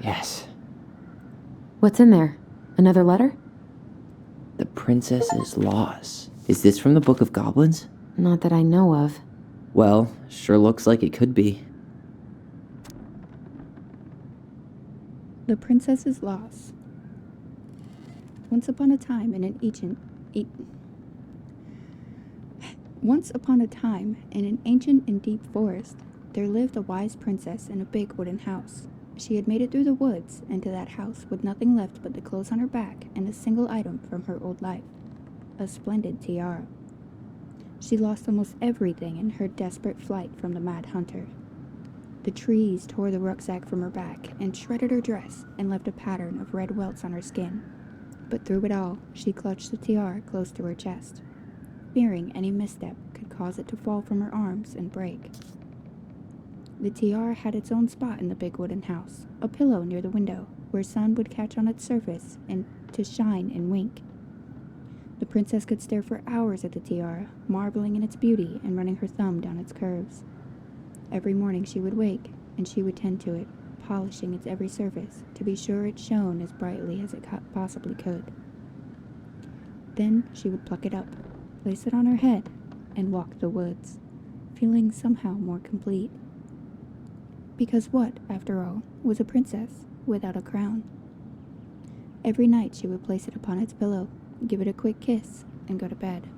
Yes. What's in there? Another letter? The Princess's Loss. Is this from the Book of Goblins? Not that I know of. Well, sure looks like it could be. The Princess's Loss. Once upon a time in an ancient and deep forest, there lived a wise princess in a big wooden house. She had made it through the woods and to that house with nothing left but the clothes on her back and a single item from her old life, a splendid tiara. She lost almost everything in her desperate flight from the mad hunter. The trees tore the rucksack from her back and shredded her dress and left a pattern of red welts on her skin. But through it all, she clutched the tiara close to her chest, fearing any misstep could cause it to fall from her arms and break. The tiara had its own spot in the big wooden house, a pillow near the window, where sun would catch on its surface and to shine and wink. The princess could stare for hours at the tiara, marveling in its beauty and running her thumb down its curves. Every morning she would wake, and she would tend to it, polishing its every surface to be sure it shone as brightly as it possibly could. Then she would pluck it up, place it on her head, and walk the woods, feeling somehow more complete. Because what, after all, was a princess without a crown? Every night she would place it upon its pillow, give it a quick kiss, and go to bed.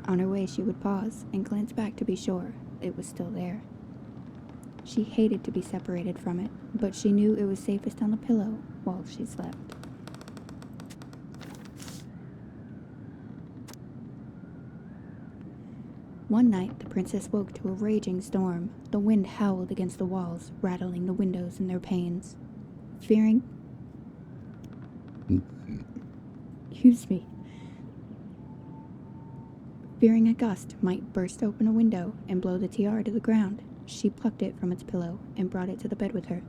On her way she would pause and glance back to be sure it was still there. She hated to be separated from it, but she knew it was safest on the pillow while she slept. One night, the princess woke to a raging storm. The wind howled against the walls, rattling the windows and their panes. Fearing a gust might burst open a window and blow the tiara to the ground, she plucked it from its pillow and brought it to the bed with her.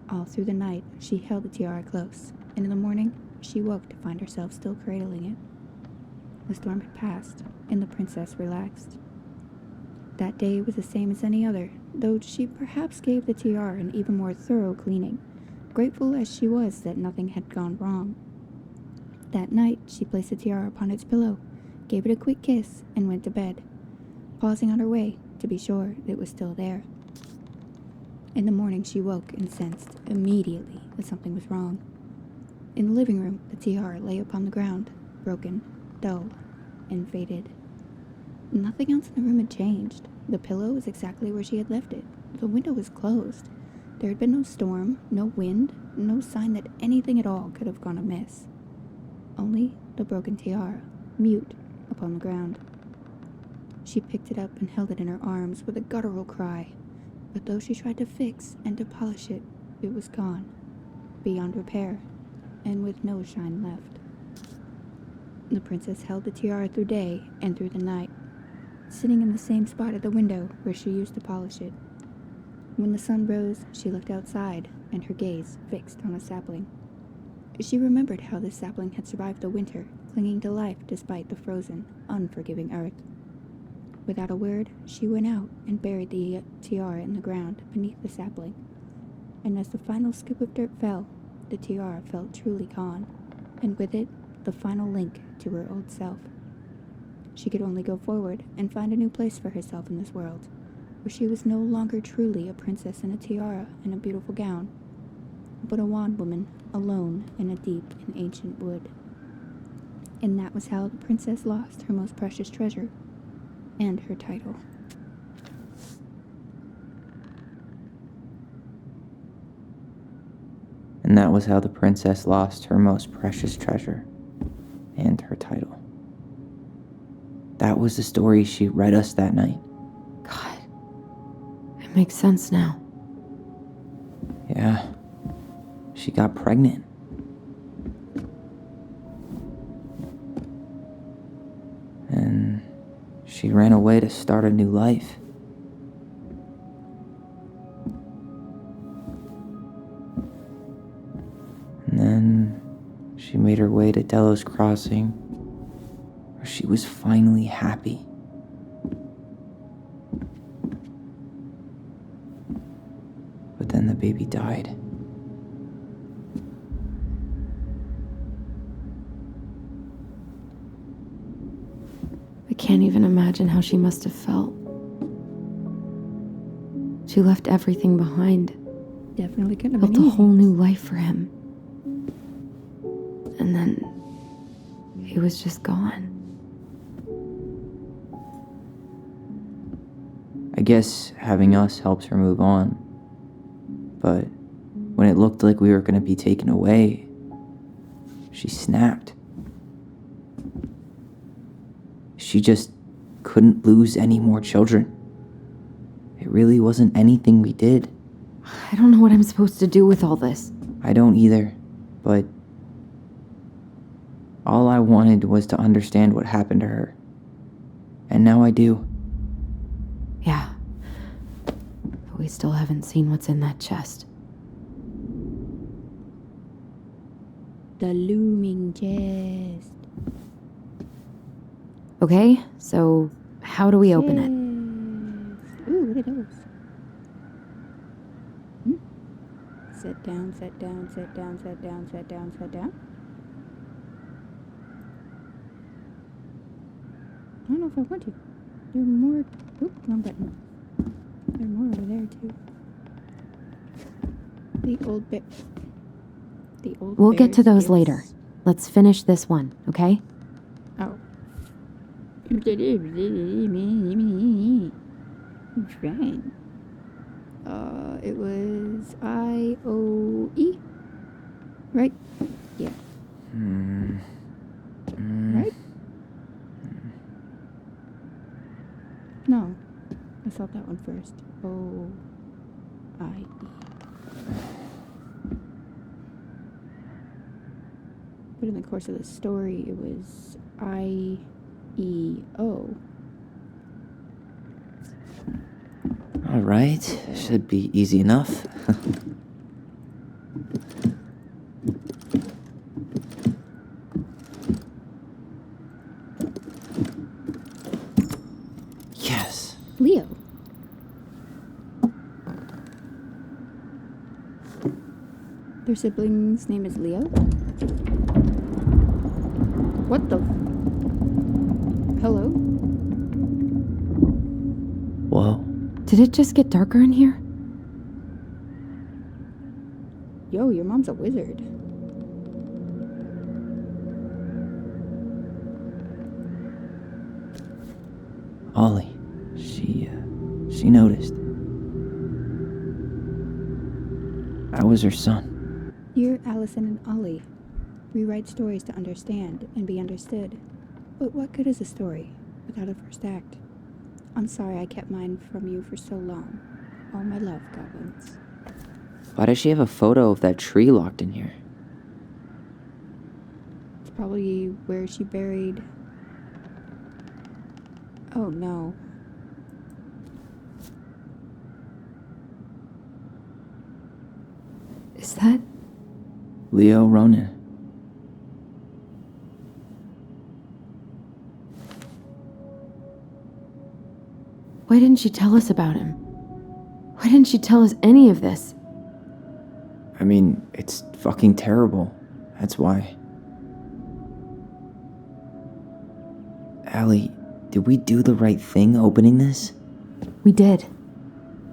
All through the night, she held the tiara close, and in the morning, she woke to find herself still cradling it. The storm had passed, and the princess relaxed. That day was the same as any other, though she perhaps gave the tiara an even more thorough cleaning, grateful as she was that nothing had gone wrong. That night, she placed the tiara upon its pillow, gave it a quick kiss, and went to bed, pausing on her way to be sure it was still there. In the morning, she woke and sensed immediately that something was wrong. In the living room, the tiara lay upon the ground, broken, dull, and faded. Nothing else in the room had changed. The pillow was exactly where she had left it. The window was closed. There had been no storm, no wind, no sign that anything at all could have gone amiss. Only the broken tiara, mute, upon the ground. She picked it up and held it in her arms with a guttural cry, but though she tried to fix and to polish it, it was gone, beyond repair, and with no shine left. The princess held the tiara through day and through the night, sitting in the same spot at the window where she used to polish it. When the sun rose, she looked outside, and her gaze fixed on a sapling. She remembered how this sapling had survived the winter, clinging to life despite the frozen, unforgiving earth. Without a word, she went out and buried the tiara in the ground beneath the sapling. And as the final scoop of dirt fell, the tiara felt truly gone, and with it, the final link to her old self. She could only go forward and find a new place for herself in this world, where she was no longer truly a princess in a tiara and a beautiful gown, but a wand woman alone in a deep and ancient wood. And that was how the princess lost her most precious treasure, and her title. And that was how the princess lost her most precious treasure and her title. That was the story she read us that night. God, it makes sense now. Yeah, she got pregnant. And she ran away to start a new life. And then she made her way to Delos Crossing, where she was finally happy. But then the baby died. can't even imagine how she must have felt. She left everything behind, Definitely couldn't have built been a whole easy. new life for him. And then he was just gone. I guess having us helps her move on. But when it looked like we were going to be taken away, she snapped. She just couldn't lose any more children. It really wasn't anything we did. I don't know what I'm supposed to do with all this. I don't either, but all I wanted was to understand what happened to her. And now I do. Yeah. But we still haven't seen what's in that chest. The looming chest. Okay, so how do we open it? Ooh, look at those. Sit down, sit down, sit down, sit down, sit down, sit down. I don't know if I want to. There are more. Oop, wrong button. There are more over there too. The old bear. The old. We'll get to bear's those later. gifts. Let's finish this one, okay? Oh. Fine. It was IOE, right? Yeah. Right? No, I thought that one first. OIE. But in the course of the story, it was IEO. All right, should be easy enough. Yes. Leo. Their sibling's name is Leo? What the? Hello? Whoa. Did it just get darker in here? Yo, your mom's a wizard. Ollie. She noticed. I was her son. You're Alyson and Ollie. We write stories to understand and be understood. But what good is a story without a first act? I'm sorry I kept mine from you for so long. All my love, goblins. Why does she have a photo of that tree locked in here? It's probably where she buried... Oh no. Is that... Leo Ronan. Why didn't she tell us about him? Why didn't she tell us any of this? I mean, it's fucking terrible. That's why. Allie, did we do the right thing opening this? We did.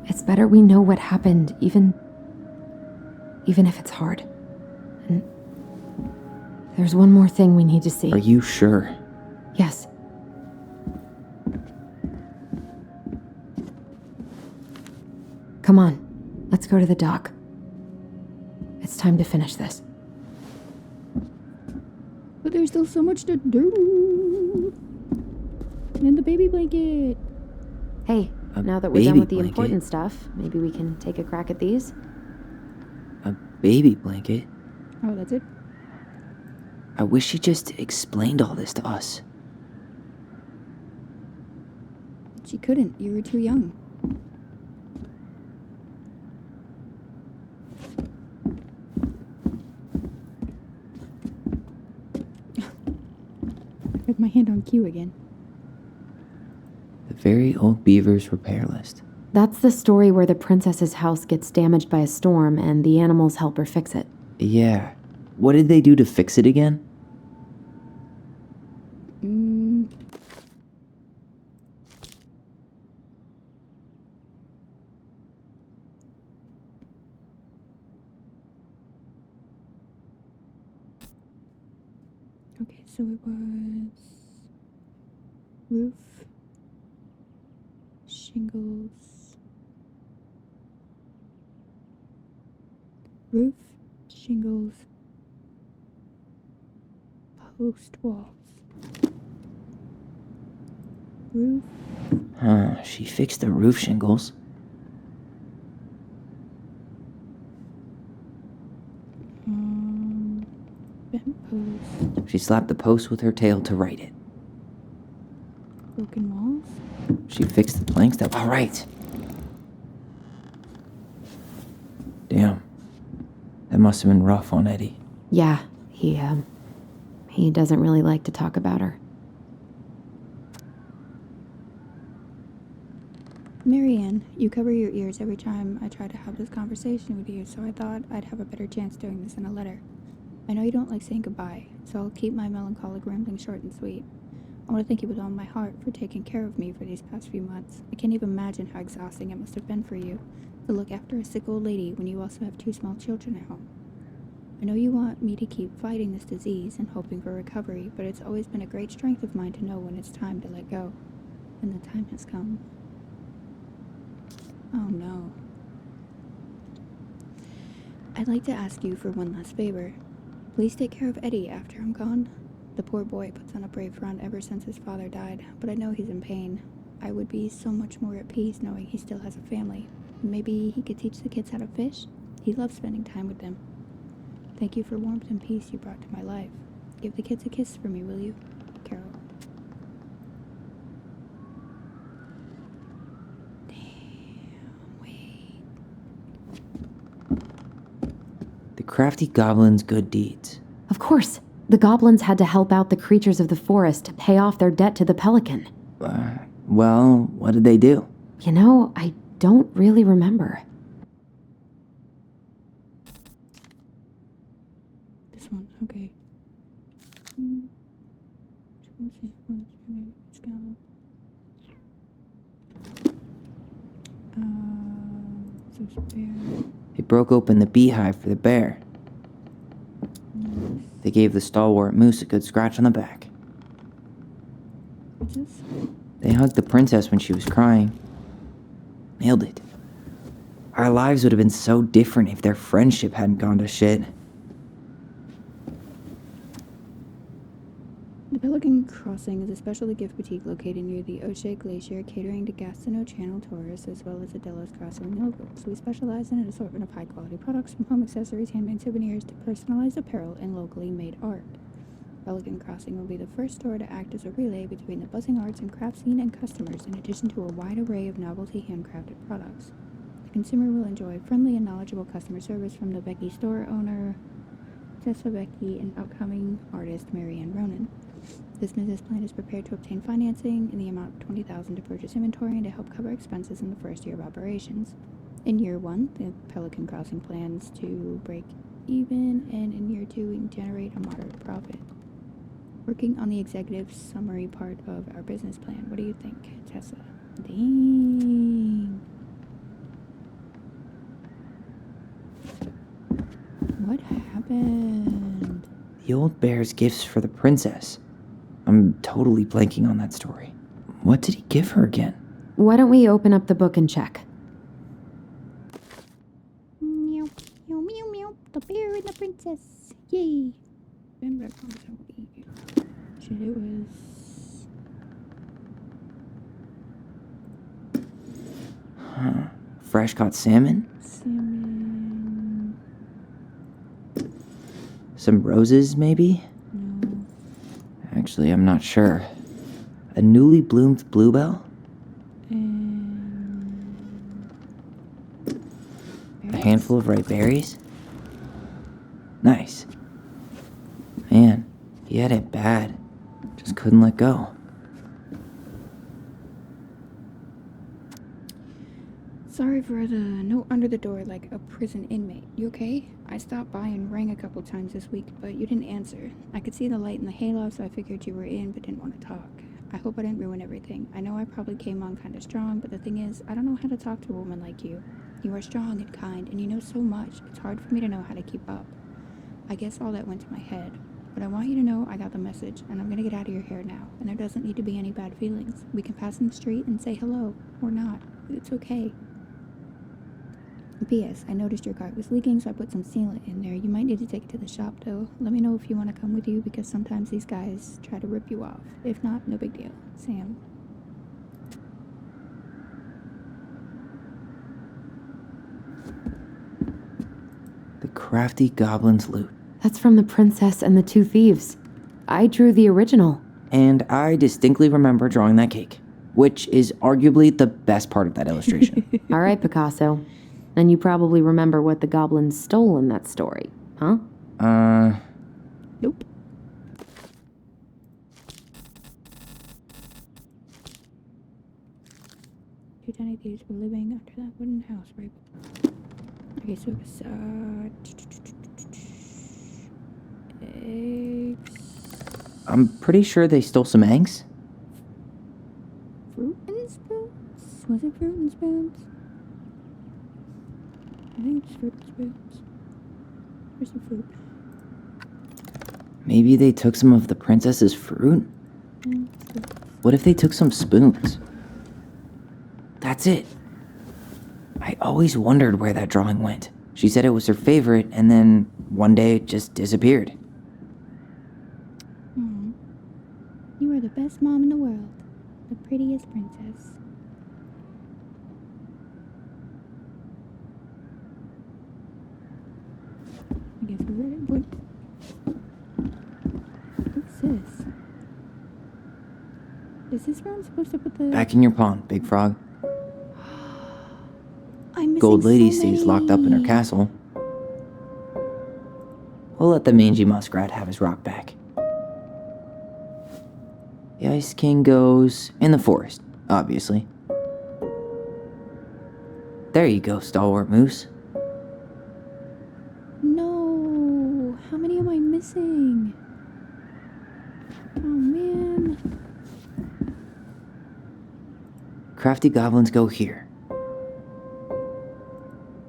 It's better we know what happened, even if it's hard. And there's one more thing we need to see. Are you sure? Yes. Come on, let's go to the dock. It's time to finish this. But there's still so much to do. And the baby blanket. Hey, A now that we're done baby with the blanket? important stuff, maybe we can take a crack at these? A baby blanket? Oh, that's it? I wish she just explained all this to us. She couldn't. You were too young. With my hand on cue again. The very old beaver's repair list. That's the story where the princess's house gets damaged by a storm and the animals help her fix it. Yeah. What did they do to fix it again? Okay, so it was roof, shingles, post walls, roof, She fixed the roof shingles. bent post, She slapped the post with her tail to right it. broken walls, She fixed the planks that... All right. Damn. That must have been rough on Eddie. Yeah, he doesn't really like to talk about her. Marianne, you cover your ears every time I try to have this conversation with you, so I thought I'd have a better chance doing this in a letter. I know you don't like saying goodbye, so I'll keep my melancholic rambling short and sweet. I want to thank you with all my heart for taking care of me for these past few months. I can't even imagine how exhausting it must have been for you to look after a sick old lady when you also have 2 small children at home. I know you want me to keep fighting this disease and hoping for recovery, but it's always been a great strength of mine to know when it's time to let go. And the time has come. Oh no. I'd like to ask you for one last favor. Please take care of Eddie after I'm gone. The poor boy puts on a brave front ever since his father died, but I know he's in pain. I would be so much more at peace knowing he still has a family. Maybe he could teach the kids how to fish? He loves spending time with them. Thank you for warmth and peace you brought to my life. Give the kids a kiss for me, will you? Carol. Damn, wait. The crafty goblin's good deeds. Of course, the goblins had to help out the creatures of the forest to pay off their debt to the pelican. Well, what did they do? You know, I don't really remember. This one, okay. So spare. They broke open the beehive for the bear. They gave the stalwart moose a good scratch on the back. What's this? They hugged the princess when she was crying. Nailed it. Our lives would have been so different if their friendship hadn't gone to shit. The Pelican Crossing is a specialty gift boutique located near the O'Shea Glacier, catering to Gastineau Channel tourists as well as the Delos Crossing locals. We specialize in an assortment of high-quality products from home accessories, handmade souvenirs to personalized apparel and locally made art. Pelican Crossing will be the first store to act as a relay between the buzzing arts and craft scene and customers, in addition to a wide array of novelty handcrafted products. The consumer will enjoy friendly and knowledgeable customer service from the Becky store owner, Tessa Becky, and upcoming artist Marianne Ronan. This business plan is prepared to obtain financing in the amount of $20,000 to purchase inventory and to help cover expenses in the first year of operations. In year 1, the Pelican Crossing plans to break even, and in year 2, we can generate a moderate profit. Working on the executive summary part of our business plan. What do you think, Tessa? Dang. What happened? The old bear's gifts for the princess. I'm totally blanking on that story. What did he give her again? Why don't we open up the book and check? Meow, meow, meow, meow. The bear and the princess. Yay. And back on the shit, it was... Fresh caught salmon? salmon... Some roses, maybe? No. Actually, I'm not sure. A newly bloomed bluebell? And... A handful of ripe berries? Nice. Man, he had it bad. Just couldn't let go. Sorry for the note under the door like a prison inmate. You okay? I stopped by and rang a couple times this week, but you didn't answer. I could see the light in the halo, so I figured you were in, but didn't want to talk. I hope I didn't ruin everything. I know I probably came on kind of strong, but the thing is, I don't know how to talk to a woman like you. You are strong and kind, and you know so much. It's hard for me to know how to keep up. I guess all that went to my head. But I want you to know I got the message, and I'm gonna get out of your hair now, and there doesn't need to be any bad feelings. We can pass in the street and say hello, or not. It's okay. P.S. I noticed your cart was leaking, so I put some sealant in there. You might need to take it to the shop, though. Let me know if you want to come with you, because sometimes these guys try to rip you off. If not, no big deal. Sam. The crafty goblin's loot. That's from The Princess and the Two Thieves. I drew the original. And I distinctly remember drawing that cake, which is arguably the best part of that illustration. All right, Picasso. And you probably remember what the goblins stole in that story, huh? Nope. Two tiny thieves were living under that wooden house, right? Okay, so it was, eggs, I'm pretty sure they stole some eggs. fruit and spoons? Was it fruit and spoons? I think it's fruit and spoons. Where's the fruit? Maybe they took some of the princess's fruit? What if they took some spoons? That's it. I always wondered where that drawing went. She said it was her favorite, and then one day it just disappeared. You are the best mom in the world. The prettiest princess. I guess we read it. What's this? Is this where I'm supposed to put the... Back in your pond, Big Frog. I'm missing Gold Lady so stays locked up in her many. castle. We'll let the mangy muskrat have his rock back. The Ice King goes in the forest, obviously. There you go, stalwart moose. No! How many am I missing? Oh, man. Crafty goblins go here.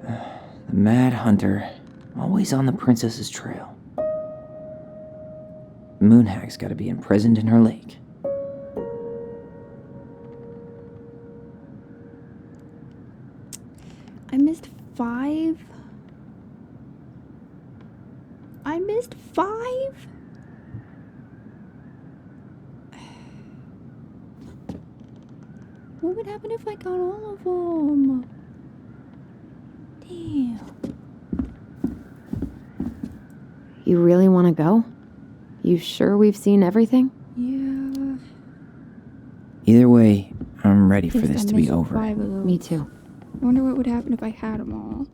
The Mad Hunter, always on the princess's trail. Moonhag's gotta be imprisoned in her lake. I missed 5? I missed 5? What would happen if I got all of them? Damn. You really want to go? You sure we've seen everything? Yeah. Either way, I'm ready for Pissed this I to be missed over. 5 of those. Me too. I wonder what would happen if I had them all.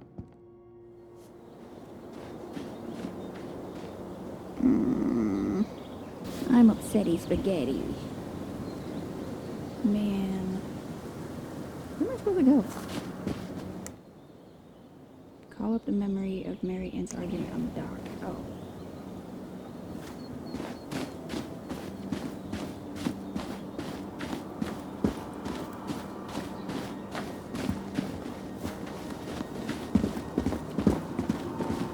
I'm upsetty spaghetti. Man. Where am I supposed to go? Call up the memory of Mary Ann's argument on the dock. Oh.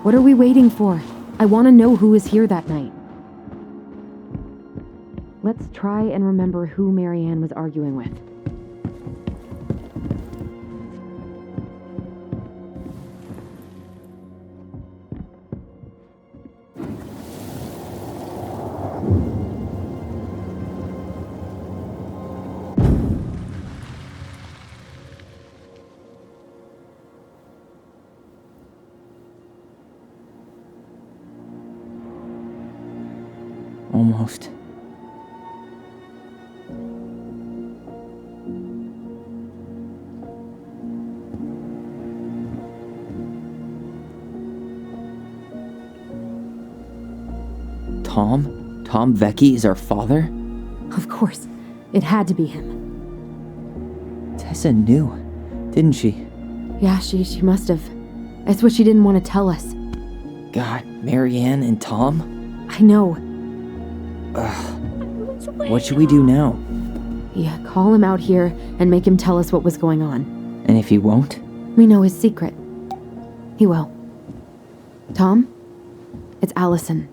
What are we waiting for? I want to know who was here that night. Let's try and remember who Mary Ann was arguing with. Almost. Tom? Tom Vecchi is our father? Of course. It had to be him. Tessa knew, didn't she? Yeah, she must have. It's what she didn't want to tell us. God, Mary Ann and Tom? I know. What should we do now? Yeah, call him out here and make him tell us what was going on. And if he won't? We know his secret. He will. Tom? It's Alyson.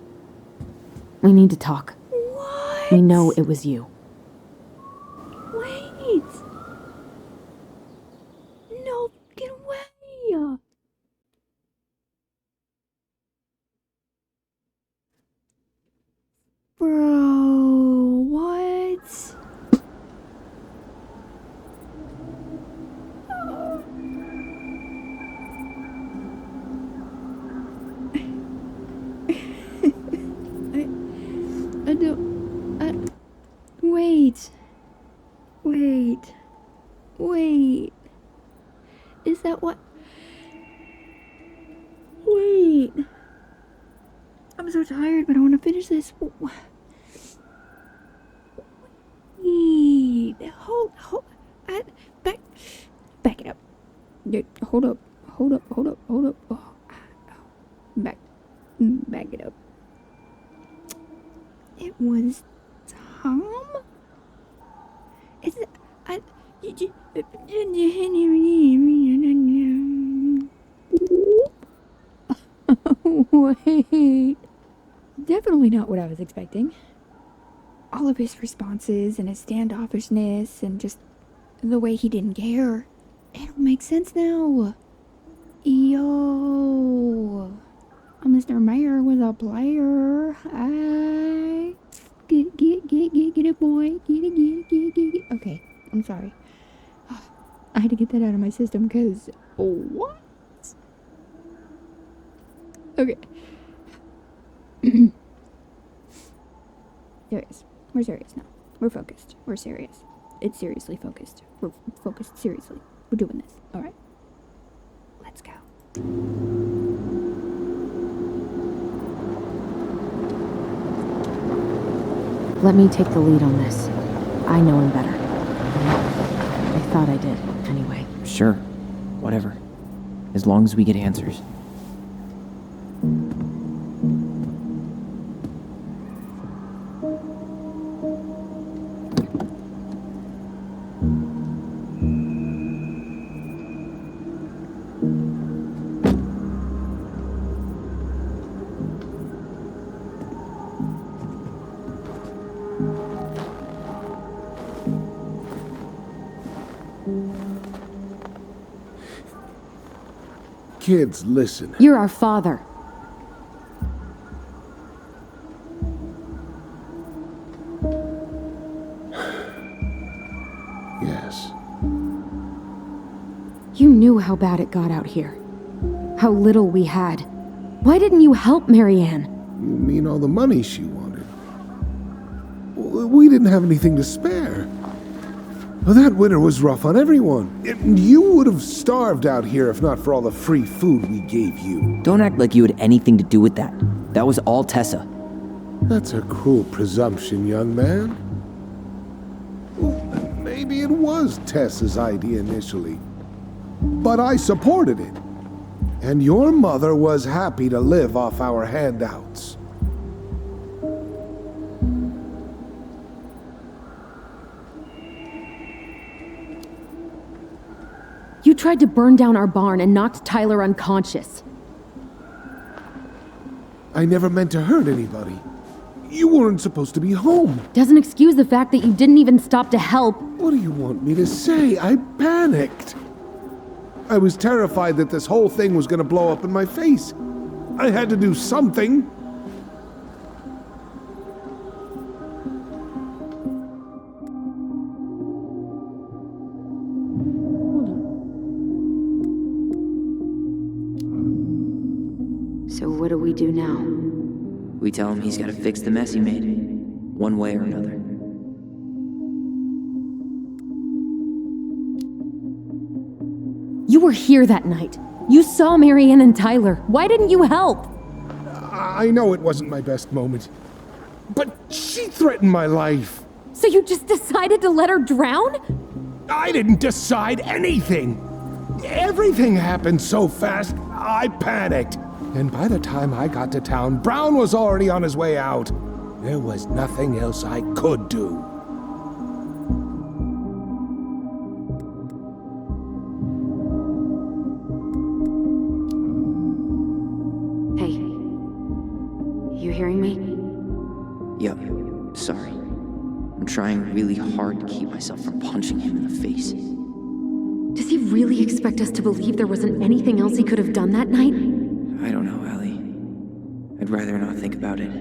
We need to talk. What? We know it was you. Wait. No, get away. Bro, what? I don't. Wait. Is that what? Wait. I'm so tired, but I want to finish this. Wait. Hold. Back it up. Dude, hold up. Oh, back it up. It was Tom? Is it? Wait. Definitely not what I was expecting. All of his responses and his standoffishness and just the way he didn't care. It all makes sense now. Yo. Mr. Mayor was a player. Get it, boy. Get it. Okay, I'm sorry. I had to get that out of my system because... What? Okay. Serious. We're serious now. We're focused. We're serious. It's seriously focused. We're focused seriously. We're doing this. Alright. Let's go. Let me take the lead on this. I know him better. I thought I did, anyway. Sure. Whatever. As long as we get answers. Kids, listen. You're our father. Yes. You knew how bad it got out here. How little we had. Why didn't you help Marianne? You mean all the money she wanted? We didn't have anything to spare. Well, that winter was rough on everyone. You would have starved out here if not for all the free food we gave you. Don't act like you had anything to do with that. That was all Tessa. That's a cruel presumption, young man. Well, maybe it was Tessa's idea initially. But I supported it. And your mother was happy to live off our handouts. You tried to burn down our barn and knocked Tyler unconscious. I never meant to hurt anybody. You weren't supposed to be home. Doesn't excuse the fact that you didn't even stop to help. What do you want me to say? I panicked. I was terrified that this whole thing was going to blow up in my face. I had to do something. So what do we do now? We tell him he's got to fix the mess he made. One way or another. You were here that night. You saw Marianne and Tyler. Why didn't you help? I know it wasn't my best moment. But she threatened my life. So you just decided to let her drown? I didn't decide anything. Everything happened so fast, I panicked. And by the time I got to town, Brown was already on his way out. There was nothing else I could do. Hey, you hearing me? Yup, sorry. I'm trying really hard to keep myself from punching him in the face. Does he really expect us to believe there wasn't anything else he could have done that night? I don't know, Allie. I'd rather not think about it.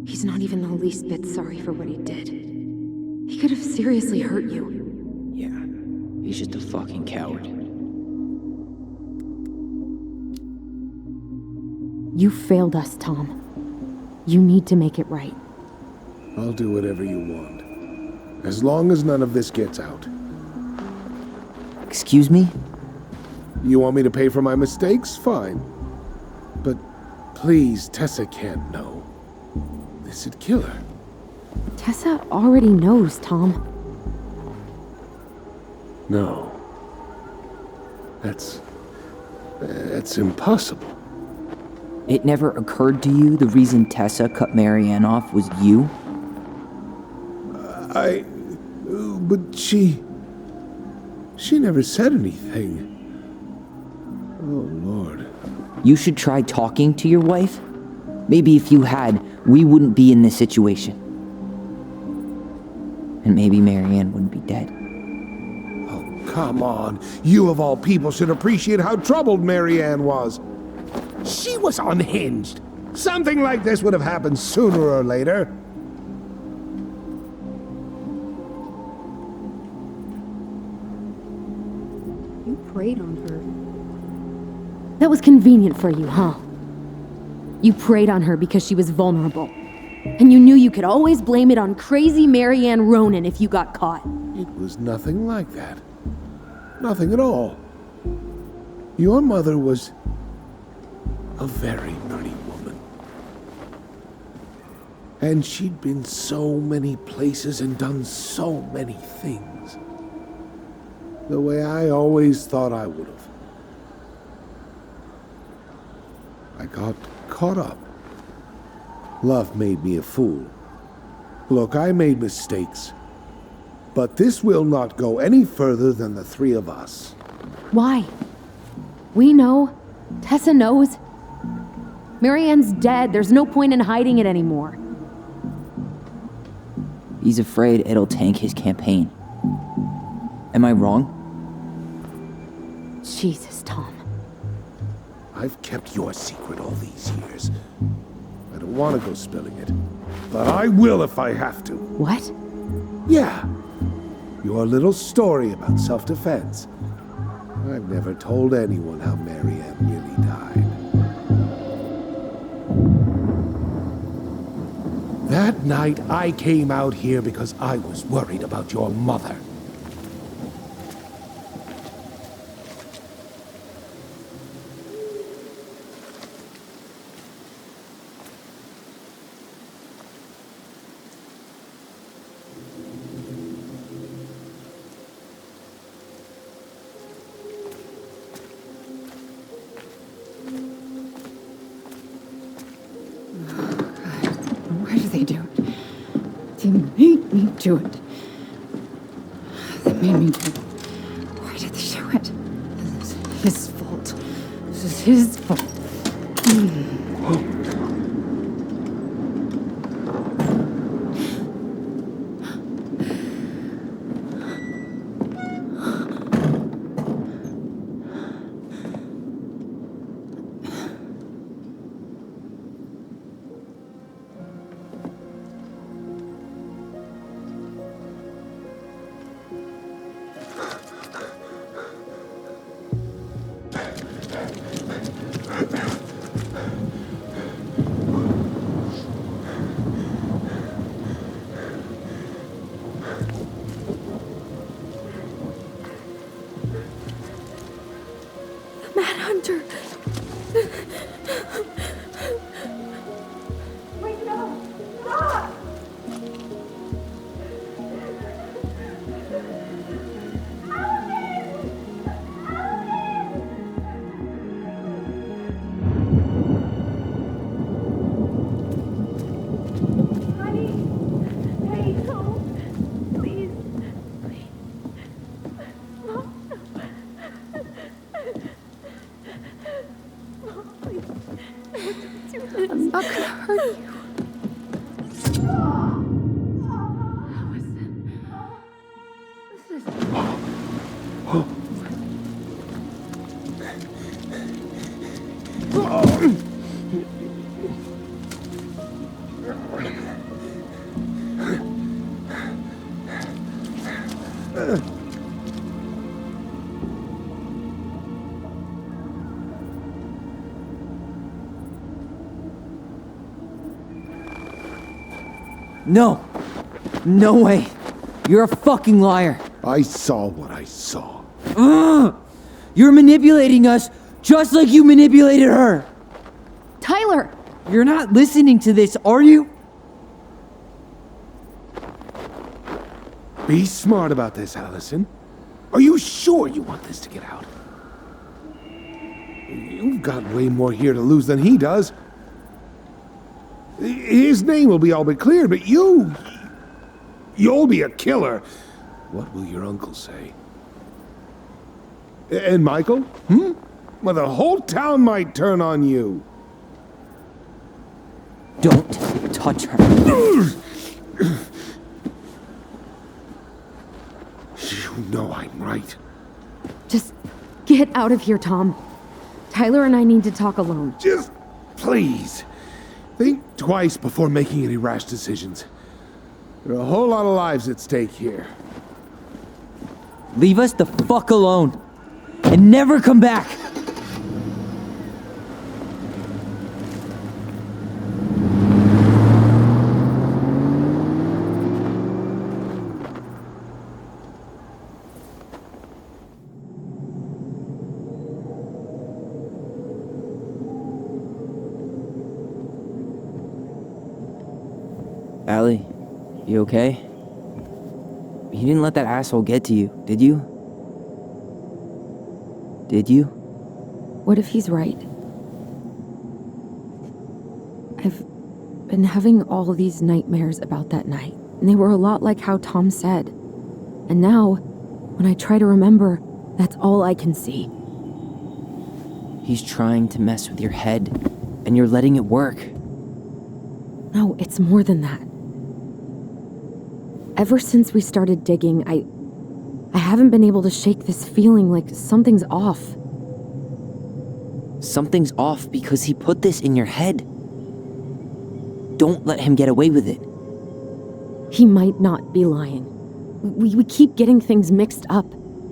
He's not even the least bit sorry for what he did. He could have seriously hurt you. Yeah, he's just a fucking coward. You failed us, Tom. You need to make it right. I'll do whatever you want. As long as none of this gets out. Excuse me? You want me to pay for my mistakes? Fine. But please, Tessa can't know. This'd kill her. Tessa already knows, Tom. No. That's impossible. It never occurred to you the reason Tessa cut Marianne off was you? But she never said anything. Oh, Lord. You should try talking to your wife. Maybe if you had, we wouldn't be in this situation. And maybe Marianne wouldn't be dead. Oh, come on. You of all people should appreciate how troubled Marianne was. She was unhinged. Something like this would have happened sooner or later. You preyed on her. That was convenient for you, huh? You preyed on her because she was vulnerable. And you knew you could always blame it on crazy Marianne Ronan if you got caught. It was nothing like that. Nothing at all. Your mother was a very pretty woman. And she'd been so many places and done so many things. The way I always thought I would have. I got caught up. Love made me a fool. Look, I made mistakes. But this will not go any further than the three of us. Why? We know. Tessa knows. Marianne's dead. There's no point in hiding it anymore. He's afraid it'll tank his campaign. Am I wrong? Jesus, Tom. I've kept your secret all these years. I don't want to go spilling it. But I will if I have to. What? Yeah. Your little story about self-defense. I've never told anyone how Marianne really died. That night, I came out here because I was worried about your mother. Why do they do it? They made me do it. They made me do it. Why did they do it? This is his fault. This is his fault. Manhunter! not gonna hurt you. No! No way! You're a fucking liar! I saw what I saw. You're manipulating us just like you manipulated her! Tyler! You're not listening to this, are you? Be smart about this, Alyson. Are you sure you want this to get out? You've got way more here to lose than he does. His name will be all but cleared, but you'll be a killer. What will your uncle say? And Michael? Well, the whole town might turn on you. Don't touch her. You know I'm right. Just get out of here, Tom. Tyler and I need to talk alone. Just please, think twice before making any rash decisions. There are a whole lot of lives at stake here. Leave us the fuck alone. And never come back. Allie, you okay? You didn't let that asshole get to you, did you? Did you? What if he's right? I've been having all these nightmares about that night, and they were a lot like how Tom said. And now, when I try to remember, that's all I can see. He's trying to mess with your head, and you're letting it work. No, it's more than that. Ever since we started digging, I haven't been able to shake this feeling like something's off. Something's off because he put this in your head. Don't let him get away with it. He might not be lying. We keep getting things mixed up.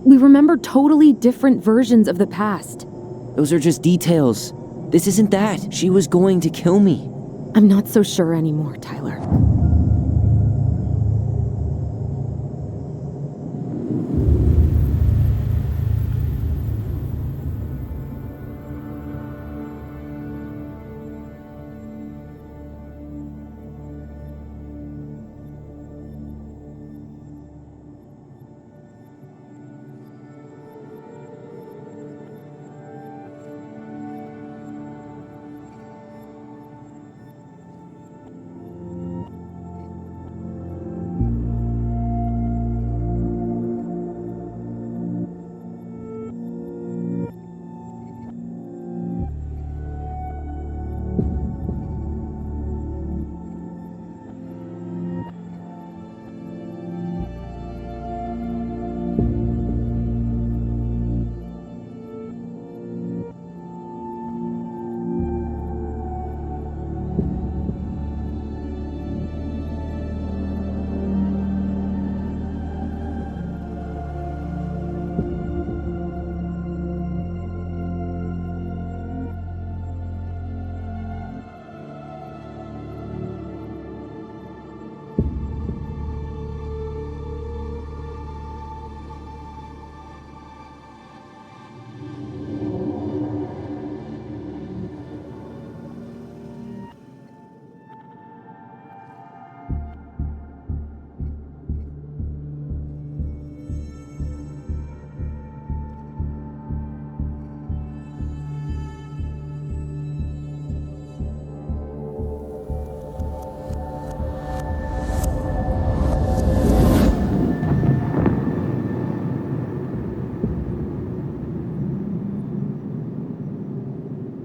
We remember totally different versions of the past. Those are just details. This isn't that. She was going to kill me. I'm not so sure anymore, Tyler.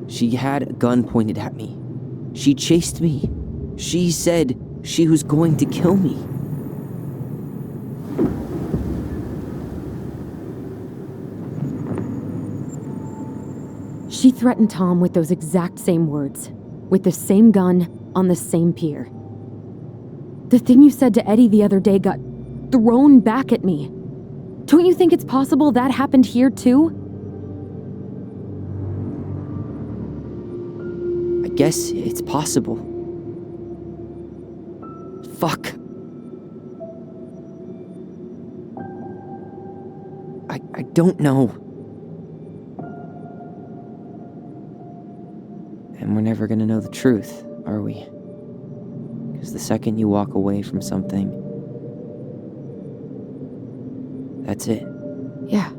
She had a gun pointed at me. She chased me. She said she was going to kill me. She threatened Tom with those exact same words, with the same gun, on the same pier. The thing you said to Eddie the other day got thrown back at me. Don't you think it's possible that happened here too? I guess it's possible. Fuck. I don't know. And we're never gonna know the truth, are we? Because the second you walk away from something, that's it. Yeah.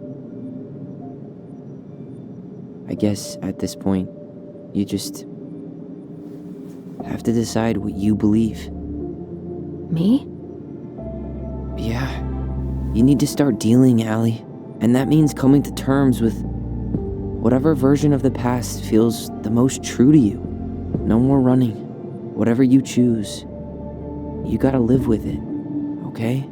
I guess at this point, you just have to decide what you believe. Me? Yeah. You need to start dealing, Allie. And that means coming to terms with whatever version of the past feels the most true to you. No more running. Whatever you choose, you gotta live with it, okay?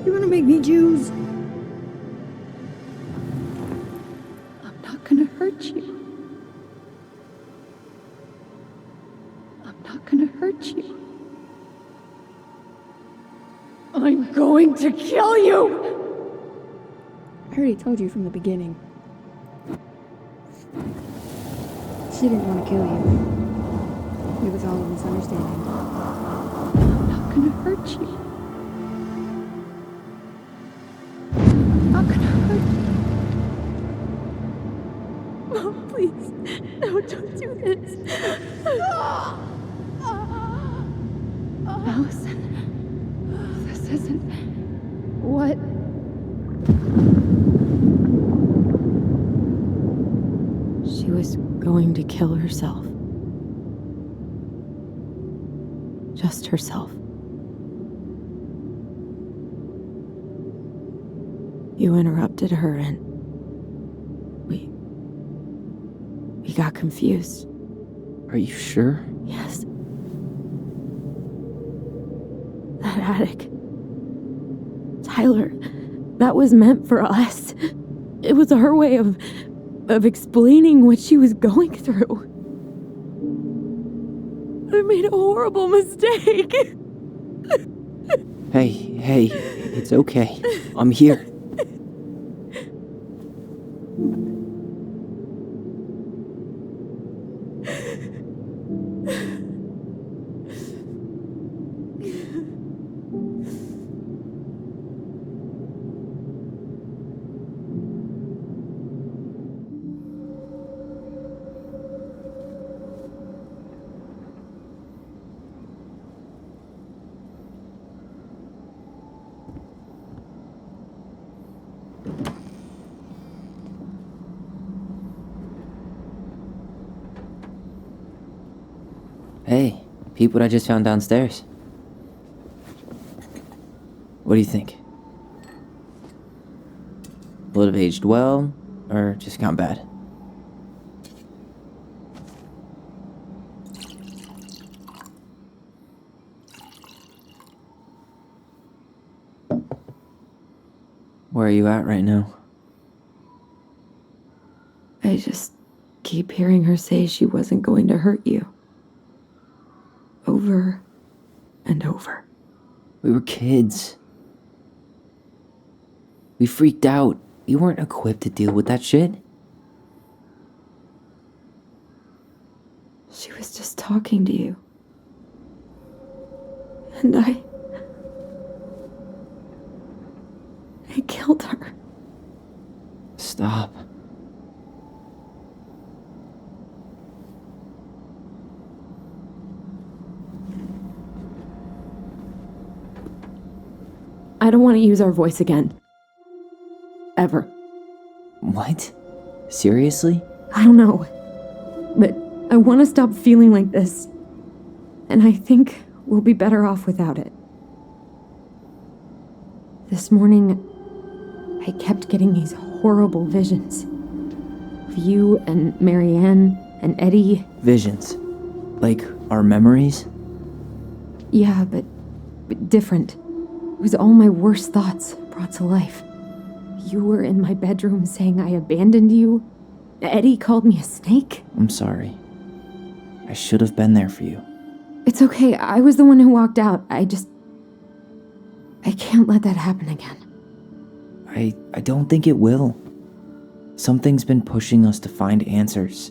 You're gonna make me choose. I'm not gonna hurt you. I'm not gonna hurt you. I'm going to kill you! I already told you from the beginning. She didn't want to kill you. It was all a misunderstanding. I'm not gonna hurt you. I'm not gonna hurt you. Mom, please. No, don't do this. Alyson, this isn't what... She was going to kill herself. Just herself. You interrupted her and we got confused. Are you sure? Yes. That attic. Tyler, that was meant for us. It was our way of explaining what she was going through. I made a horrible mistake. Hey, it's okay. I'm here. Hey, peep what I just found downstairs. What do you think? Will it have aged well, or just gone bad? Where are you at right now? I just keep hearing her say she wasn't going to hurt you. Over and over. We were kids. We freaked out. You weren't equipped to deal with that shit. She was just talking to you. And I killed her. Stop. I don't want to use our voice again. Ever. What? Seriously? I don't know. But I want to stop feeling like this. and I think we'll be better off without it. This morning, I kept getting these horrible visions of you and Marianne and Eddie. Visions. Like our memories? Yeah, but different. It was all my worst thoughts brought to life. You were in my bedroom saying I abandoned you. Eddie called me a snake. I'm sorry. I should have been there for you. It's okay, I was the one who walked out. I can't let that happen again. I don't think it will. Something's been pushing us to find answers.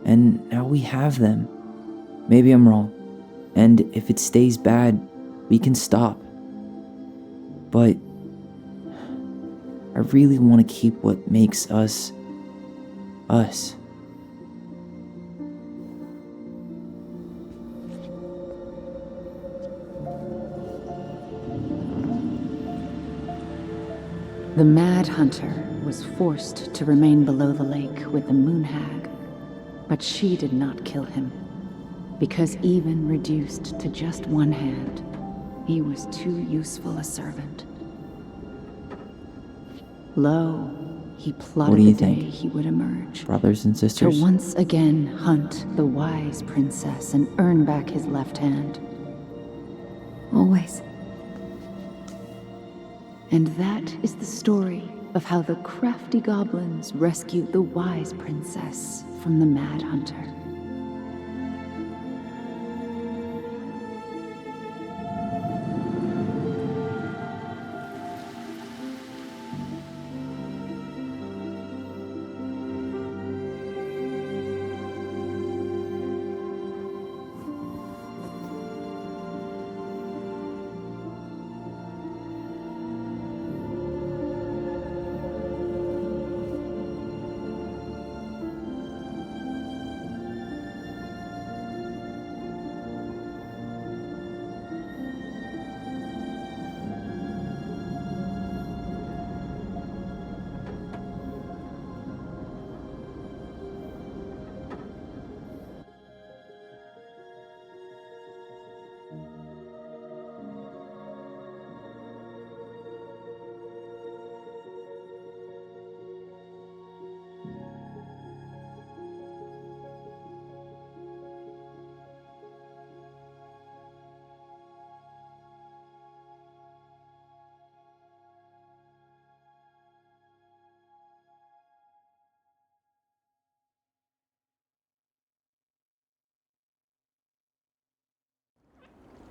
And now we have them. Maybe I'm wrong. And if it stays bad, we can stop. But I really want to keep what makes us, us. The Mad Hunter was forced to remain below the lake with the Moon Hag, but she did not kill him, because even reduced to just one hand, he was too useful a servant. Lo, he What plotted do you the day think? he would emerge, Brothers and to sisters? once again hunt the wise princess and earn back his left hand. Always. And that is the story of how the crafty goblins rescued the wise princess from the Mad Hunter.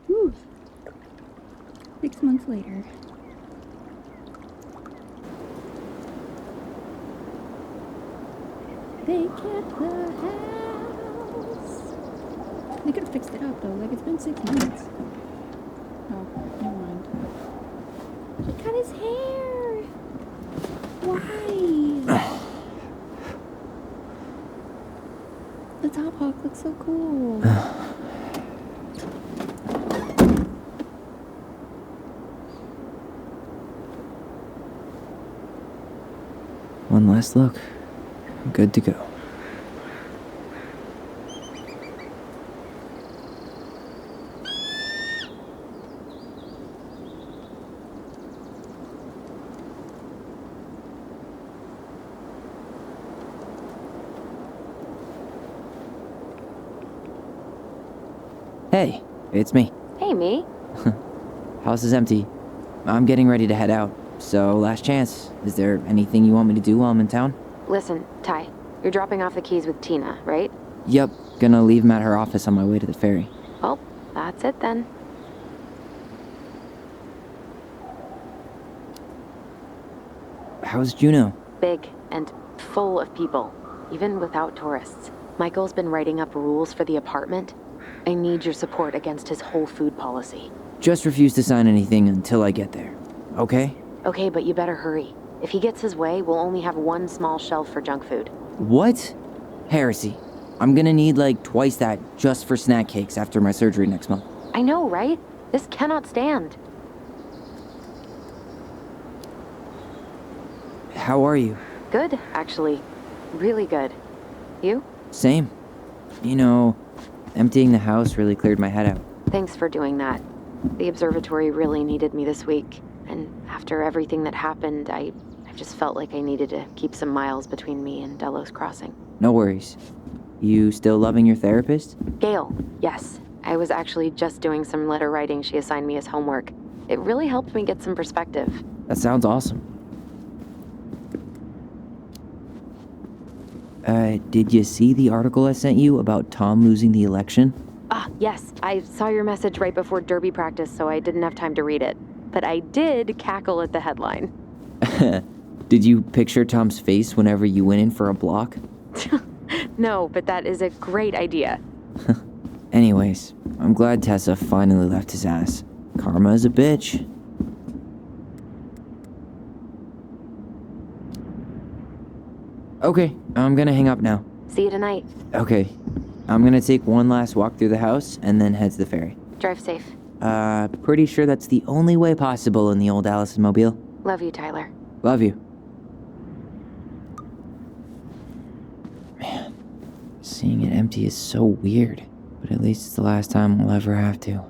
Whew. 6 months later. They kept the house. They could have fixed it up though, like it's been 6 months. Oh, never mind. He cut his hair. Why? The top hawk looks so cool. One last look. Good to go. Hey, it's me. Hey, me. House is empty. I'm getting ready to head out. So, last chance. Is there anything you want me to do while I'm in town? Listen, Ty, you're dropping off the keys with Tina, right? Yup, gonna leave them at her office on my way to the ferry. Well, that's it then. How's Juno? Big and full of people, even without tourists. Michael's been writing up rules for the apartment. I need your support against his whole food policy. Just refuse to sign anything until I get there. Okay? Okay, but you better hurry. If he gets his way, we'll only have one small shelf for junk food. What? Heresy. I'm gonna need like twice that just for snack cakes after my surgery next month. I know, right? This cannot stand. How are you? Good, actually. Really good. You? Same. You know, Emptying the house really cleared my head out. Thanks for doing that. The observatory really needed me this week, and after everything that happened, I just felt like I needed to keep some miles between me and Delos Crossing. No worries. You still loving your therapist? Gail, yes. I was actually just doing some letter writing she assigned me as homework. It really helped me get some perspective. That sounds awesome. Did you see the article I sent you about Tom losing the election? Yes. I saw your message right before derby practice, so I didn't have time to read it. But I did cackle at the headline. Did you picture Tom's face whenever you went in for a block? No, but that is a great idea. Anyways, I'm glad Tessa finally left his ass. Karma is a bitch. Okay, I'm gonna hang up now. See you tonight. Okay, I'm gonna take one last walk through the house and then head to the ferry. Drive safe. Pretty sure that's the only way possible in the old Alyson mobile. Love you, Tyler. Love you. Man, seeing it empty is so weird, but at least it's the last time I'll ever have to.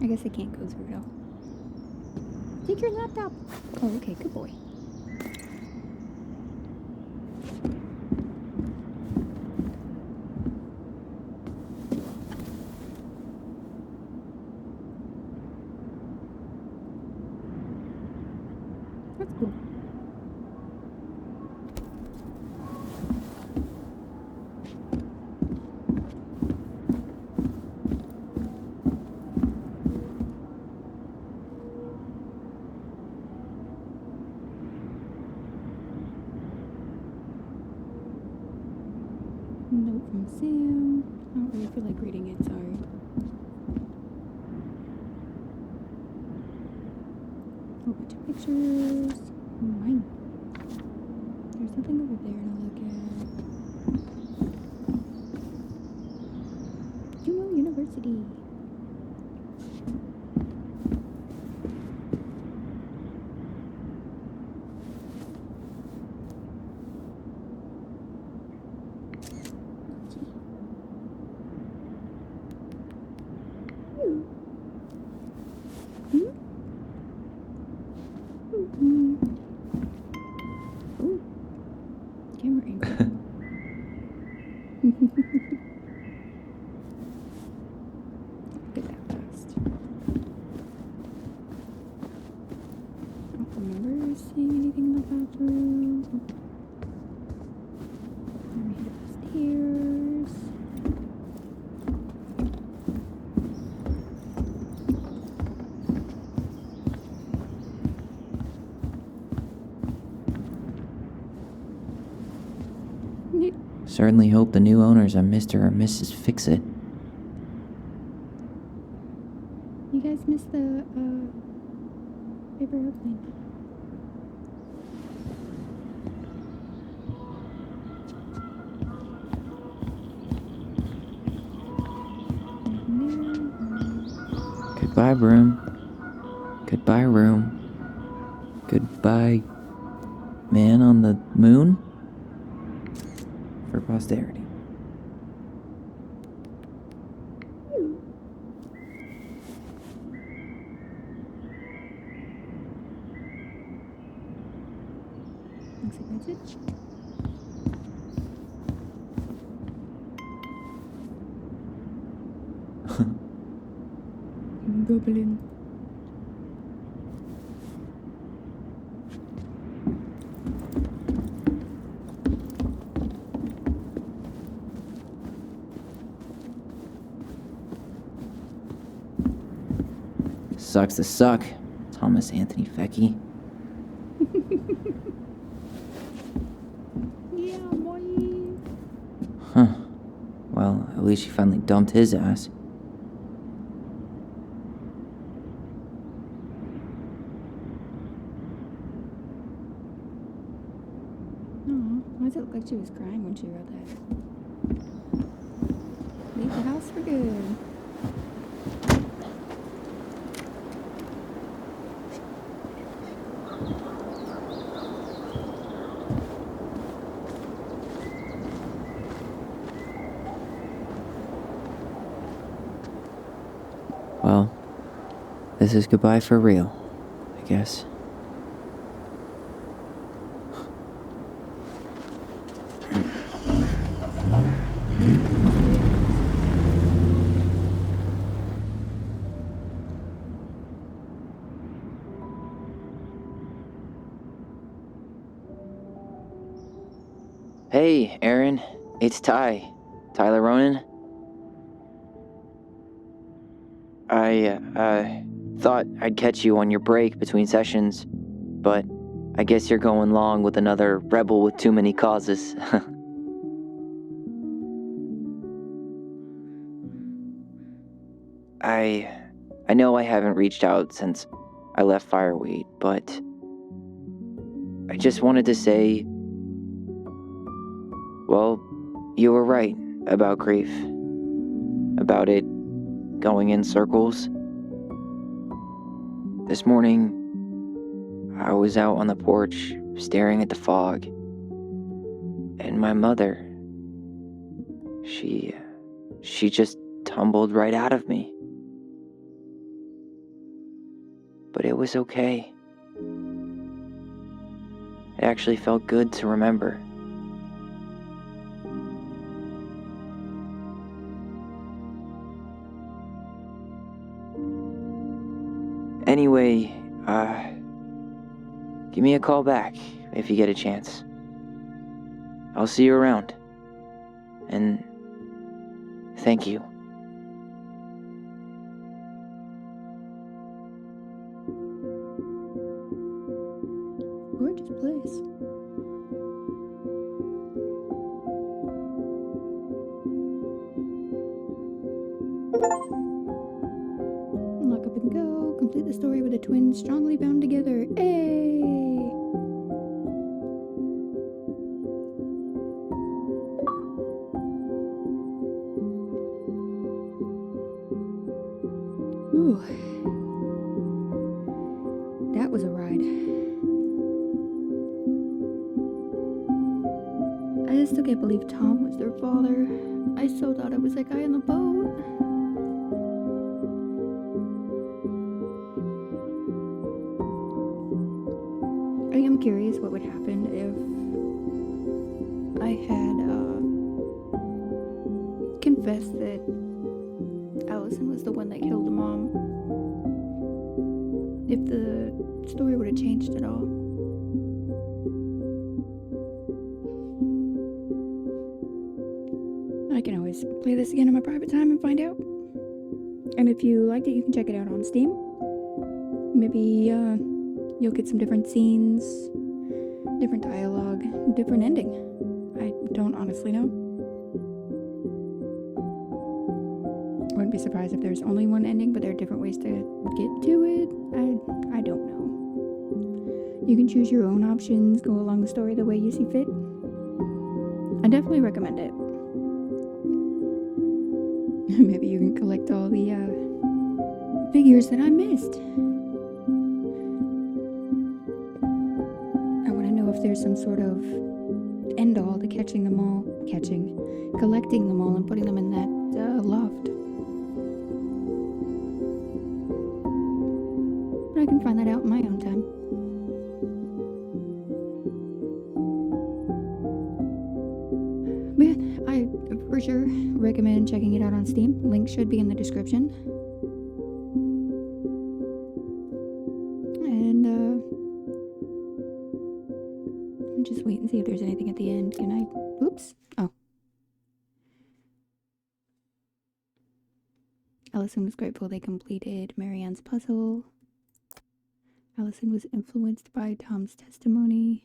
I guess I can't go through it all. Take your laptop. Oh, okay, good boy. That's cool. Note from Sam. I don't really feel like reading it, sorry. A whole bunch of pictures. Mine. There's nothing over there to look at. Juneau University. Ooh. Camera angle. Get that fast. I don't remember seeing anything in the bathroom. Let me hit upstairs. Certainly hope the new owners are Mr. or Mrs. Fix-It. You guys missed the paper airplane. Goodbye, room. Goodbye, room. Goodbye, man on the moon? For posterity. Looks like that's it. Goblin. Sucks to suck, Thomas Anthony Fecky. Yeah, boy. Huh. Well, at least she finally dumped his ass. looked like she was crying when she wrote that. Leave the house for good. Well, this is goodbye for real, I guess. Hey, Aaron. It's Ty. Tyler Ronan. I thought I'd catch you on your break between sessions, but I guess you're going long with another rebel with too many causes. I know I haven't reached out since I left Fireweed, but I just wanted to say, well, you were right about grief. About it going in circles. This morning, I was out on the porch staring at the fog, and my mother, she just tumbled right out of me. But it was okay. It actually felt good to remember. Anyway, give me a call back if you get a chance. I'll see you around. And thank you. Gorgeous place. Lock up and go. Complete the story with the twins strongly bound together. Hey! Ooh. That was a ride. I still can't believe Tom was their father. I so thought it was that guy in the boat. I am curious what would happen if I had confessed that Alyson was the one that killed the mom. If the story would have changed at all. I can always play this again in my private time and find out. And if you liked it, you can check it out on Steam. Maybe you'll get some different scenes, different dialogue, different ending. I don't honestly know. I wouldn't be surprised if there's only one ending, but there are different ways to get to it. I don't know. You can choose your own options, go along the story the way you see fit. I definitely recommend it. Maybe you can collect all the figures that I missed. I want to know if there's some sort of end all to collecting them all and putting them in that loft. But I can find that out in my own time. But yeah, I for sure recommend checking it out on Steam. Link should be in the description. And just wait and see if there's anything at the end. Can I? Oops. Oh. Alyson was grateful they completed Marianne's puzzle. Alyson was influenced by Tom's testimony.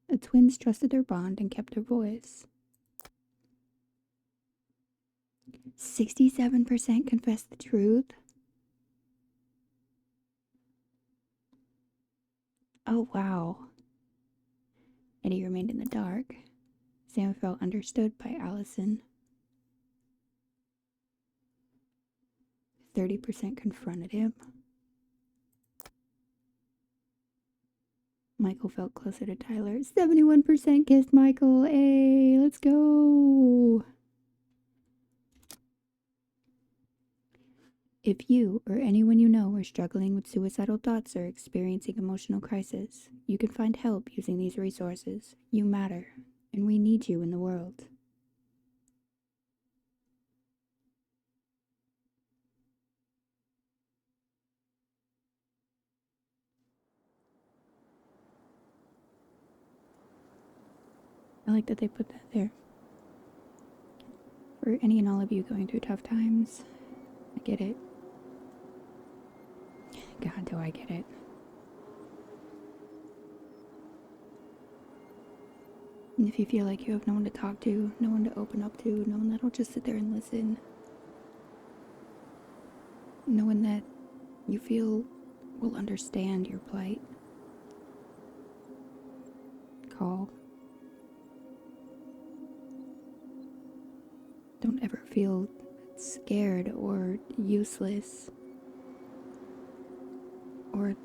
The twins trusted their bond and kept their voice. 67% confessed the truth. Oh, wow. Eddie remained in the dark. Sam felt understood by Alyson. 30% confronted him. Michael felt closer to Tyler. 71% kissed Michael. Hey, let's go. If you or anyone you know are struggling with suicidal thoughts or experiencing emotional crisis, you can find help using these resources. You matter, and we need you in the world. I like that they put that there. For any and all of you going through tough times, I get it. God, do I get it. And if you feel like you have no one to talk to, no one to open up to, no one that'll just sit there and listen, no one that you feel will understand your plight, call. Don't ever feel scared or useless or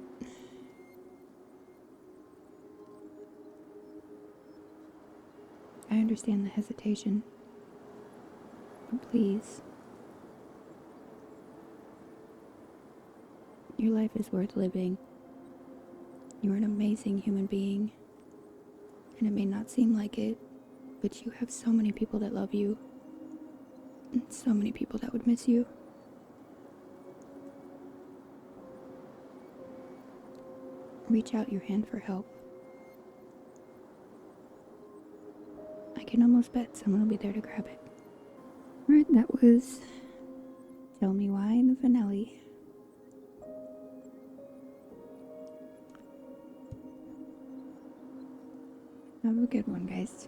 I understand the hesitation, but please, your life is worth living. You're an amazing human being, and it may not seem like it, but you have so many people that love you, and so many people that would miss you. Reach out your hand for help. I can almost bet someone will be there to grab it. Alright, that was Tell Me Why in the finale. Have a good one, guys.